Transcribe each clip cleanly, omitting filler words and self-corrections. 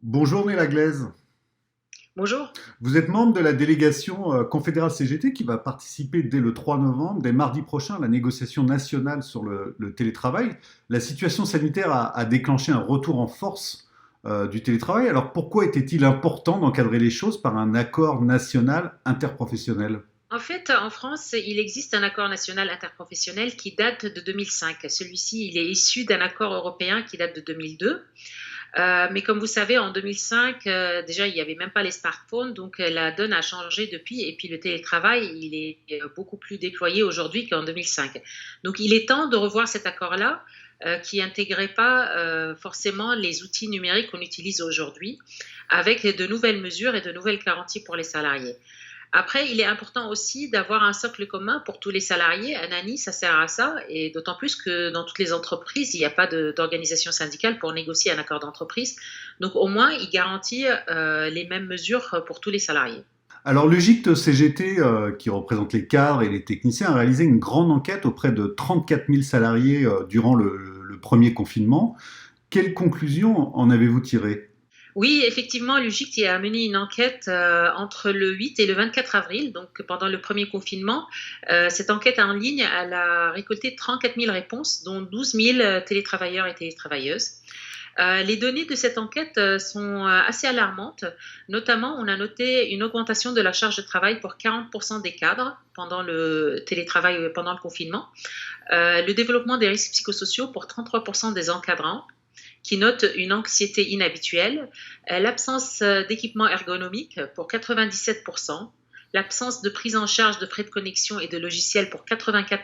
Bonjour Néla Glaise. Bonjour. Vous êtes membre de la délégation confédérale CGT qui va participer dès le 3 novembre, dès mardi prochain, à la négociation nationale sur le télétravail. La situation sanitaire a déclenché un retour en force du télétravail. Alors pourquoi était-il important d'encadrer les choses par un accord national interprofessionnel? En fait, en France, il existe un accord national interprofessionnel qui date de 2005. Celui-ci, il est issu d'un accord européen qui date de 2002. Mais comme vous savez, en 2005, déjà, il n'y avait même pas les smartphones, donc la donne a changé depuis. Et puis le télétravail, il est beaucoup plus déployé aujourd'hui qu'en 2005. Donc il est temps de revoir cet accord-là, qui n'intégrait pas forcément les outils numériques qu'on utilise aujourd'hui, avec de nouvelles mesures et de nouvelles garanties pour les salariés. Après, il est important aussi d'avoir un socle commun pour tous les salariés. Un ANI, ça sert à ça, et d'autant plus que dans toutes les entreprises, il n'y a pas d'organisation syndicale pour négocier un accord d'entreprise. Donc au moins, il garantit les mêmes mesures pour tous les salariés. Alors le GICT CGT, qui représente les cadres et les techniciens, a réalisé une grande enquête auprès de 34 000 salariés durant le premier confinement. Quelles conclusions en avez-vous tirées? Oui, effectivement, l'UGICT a mené une enquête entre le 8 et le 24 avril, donc pendant le premier confinement. Cette enquête en ligne, elle a récolté 34 000 réponses, dont 12 000 télétravailleurs et télétravailleuses. Les données de cette enquête sont assez alarmantes. Notamment, on a noté une augmentation de la charge de travail pour 40% des cadres pendant le télétravail, pendant le confinement. Le développement des risques psychosociaux pour 33% des encadrants, qui notent une anxiété inhabituelle, l'absence d'équipement ergonomique pour 97%, l'absence de prise en charge de frais de connexion et de logiciels pour 84%,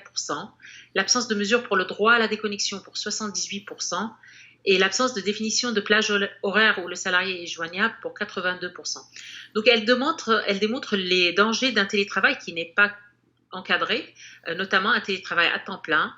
l'absence de mesures pour le droit à la déconnexion pour 78%, et l'absence de définition de plage horaire où le salarié est joignable pour 82%. Donc elle démontre les dangers d'un télétravail qui n'est pas encadré, notamment un télétravail à temps plein,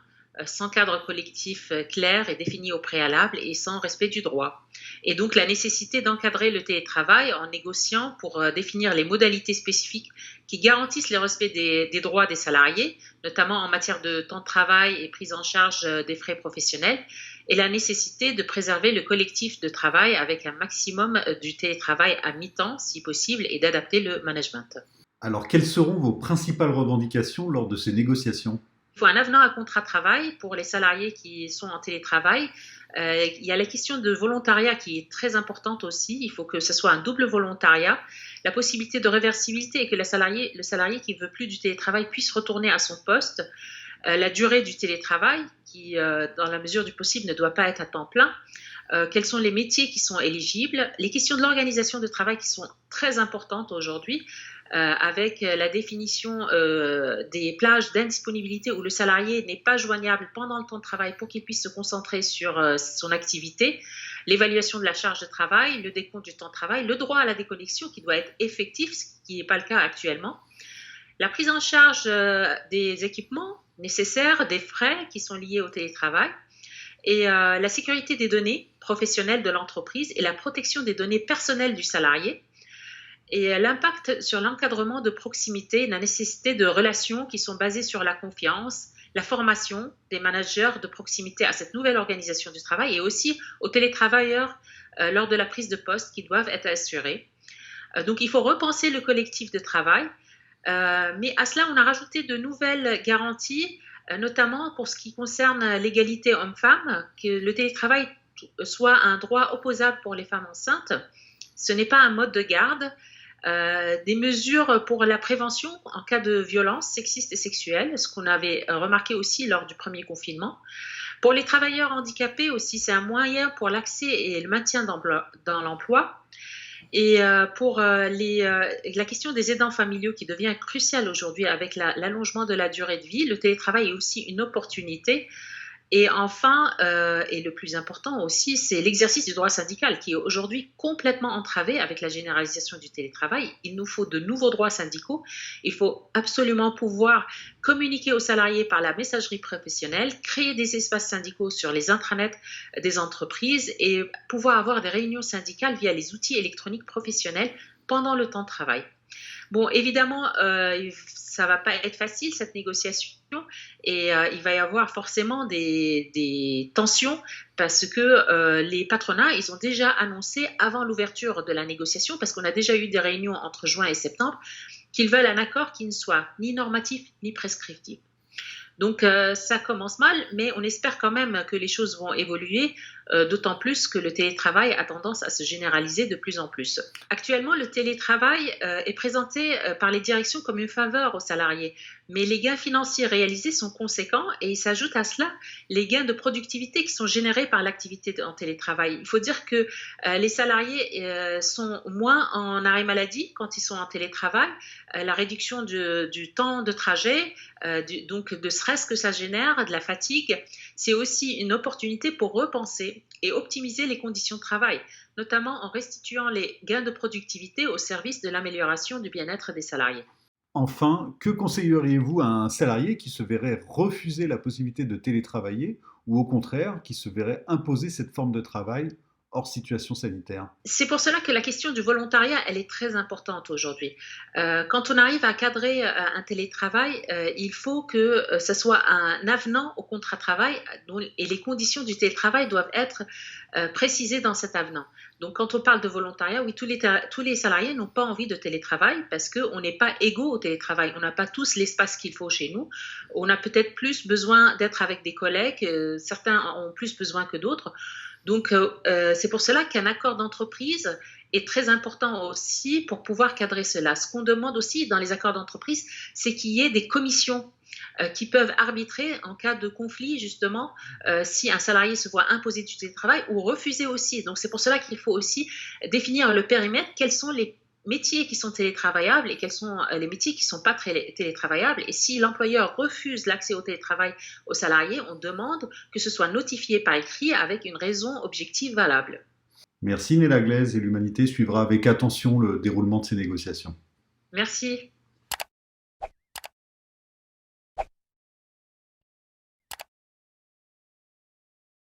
sans cadre collectif clair et défini au préalable et sans respect du droit. Et donc la nécessité d'encadrer le télétravail en négociant pour définir les modalités spécifiques qui garantissent le respect des droits des salariés, notamment en matière de temps de travail et prise en charge des frais professionnels, et la nécessité de préserver le collectif de travail avec un maximum du télétravail à mi-temps si possible et d'adapter le management. Alors, quelles seront vos principales revendications lors de ces négociations? Il faut un avenant à contrat de travail pour les salariés qui sont en télétravail. Il y a la question de volontariat qui est très importante aussi. Il faut que ce soit un double volontariat, la possibilité de réversibilité et que le salarié qui ne veut plus du télétravail puisse retourner à son poste. La durée du télétravail qui, dans la mesure du possible, ne doit pas être à temps plein. Quels sont les métiers qui sont éligibles, les questions de l'organisation de travail qui sont très importantes aujourd'hui, avec la définition des plages d'indisponibilité où le salarié n'est pas joignable pendant le temps de travail pour qu'il puisse se concentrer sur son activité, l'évaluation de la charge de travail, le décompte du temps de travail, le droit à la déconnexion qui doit être effectif, ce qui n'est pas le cas actuellement, la prise en charge des équipements nécessaires, des frais qui sont liés au télétravail, et la sécurité des données professionnelles de l'entreprise et la protection des données personnelles du salarié, et l'impact sur l'encadrement de proximité, la nécessité de relations qui sont basées sur la confiance, la formation des managers de proximité à cette nouvelle organisation du travail et aussi aux télétravailleurs lors de la prise de poste qui doivent être assurés. Donc il faut repenser le collectif de travail, mais à cela on a rajouté de nouvelles garanties, notamment pour ce qui concerne l'égalité homme-femme, que le télétravail soit un droit opposable pour les femmes enceintes. Ce n'est pas un mode de garde. Des mesures pour la prévention en cas de violence sexiste et sexuelle, ce qu'on avait remarqué aussi lors du premier confinement. Pour les travailleurs handicapés aussi, c'est un moyen pour l'accès et le maintien dans l'emploi. Et pour la question des aidants familiaux qui devient cruciale aujourd'hui avec l'allongement de la durée de vie, le télétravail est aussi une opportunité. Et enfin, et le plus important aussi, c'est l'exercice du droit syndical qui est aujourd'hui complètement entravé avec la généralisation du télétravail. Il nous faut de nouveaux droits syndicaux. Il faut absolument pouvoir communiquer aux salariés par la messagerie professionnelle, créer des espaces syndicaux sur les intranets des entreprises et pouvoir avoir des réunions syndicales via les outils électroniques professionnels pendant le temps de travail. Bon, évidemment, ça va pas être facile cette négociation et il va y avoir forcément des tensions parce que les patronats, ils ont déjà annoncé avant l'ouverture de la négociation, parce qu'on a déjà eu des réunions entre juin et septembre, qu'ils veulent un accord qui ne soit ni normatif ni prescriptif. Donc ça commence mal, mais on espère quand même que les choses vont évoluer, d'autant plus que le télétravail a tendance à se généraliser de plus en plus. Actuellement, le télétravail est présenté par les directions comme une faveur aux salariés, mais les gains financiers réalisés sont conséquents et il s'ajoute à cela les gains de productivité qui sont générés par l'activité en télétravail. Il faut dire que les salariés sont moins en arrêt maladie quand ils sont en télétravail, la réduction du temps de trajet, donc de stress que ça génère, de la fatigue, c'est aussi une opportunité pour repenser et optimiser les conditions de travail, notamment en restituant les gains de productivité au service de l'amélioration du bien-être des salariés. Enfin, que conseilleriez-vous à un salarié qui se verrait refuser la possibilité de télétravailler ou au contraire qui se verrait imposer cette forme de travail hors situation sanitaire? C'est pour cela que la question du volontariat, elle est très importante aujourd'hui. Quand on arrive à cadrer un télétravail, il faut que ce soit un avenant au contrat de travail et les conditions du télétravail doivent être précisées dans cet avenant. Donc quand on parle de volontariat, oui, tous les salariés n'ont pas envie de télétravail parce qu'on n'est pas égaux au télétravail. On n'a pas tous l'espace qu'il faut chez nous. On a peut-être plus besoin d'être avec des collègues. Certains ont plus besoin que d'autres. Donc, c'est pour cela qu'un accord d'entreprise est très important aussi pour pouvoir cadrer cela. Ce qu'on demande aussi dans les accords d'entreprise, c'est qu'il y ait des commissions qui peuvent arbitrer en cas de conflit, justement, si un salarié se voit imposer du télétravail ou refuser aussi. Donc, c'est pour cela qu'il faut aussi définir le périmètre, quels sont les métiers qui sont télétravaillables et quels sont les métiers qui ne sont pas télétravaillables. Et si l'employeur refuse l'accès au télétravail aux salariés, on demande que ce soit notifié par écrit avec une raison objective valable. Merci Néla Glaise, et l'Humanité suivra avec attention le déroulement de ces négociations. Merci.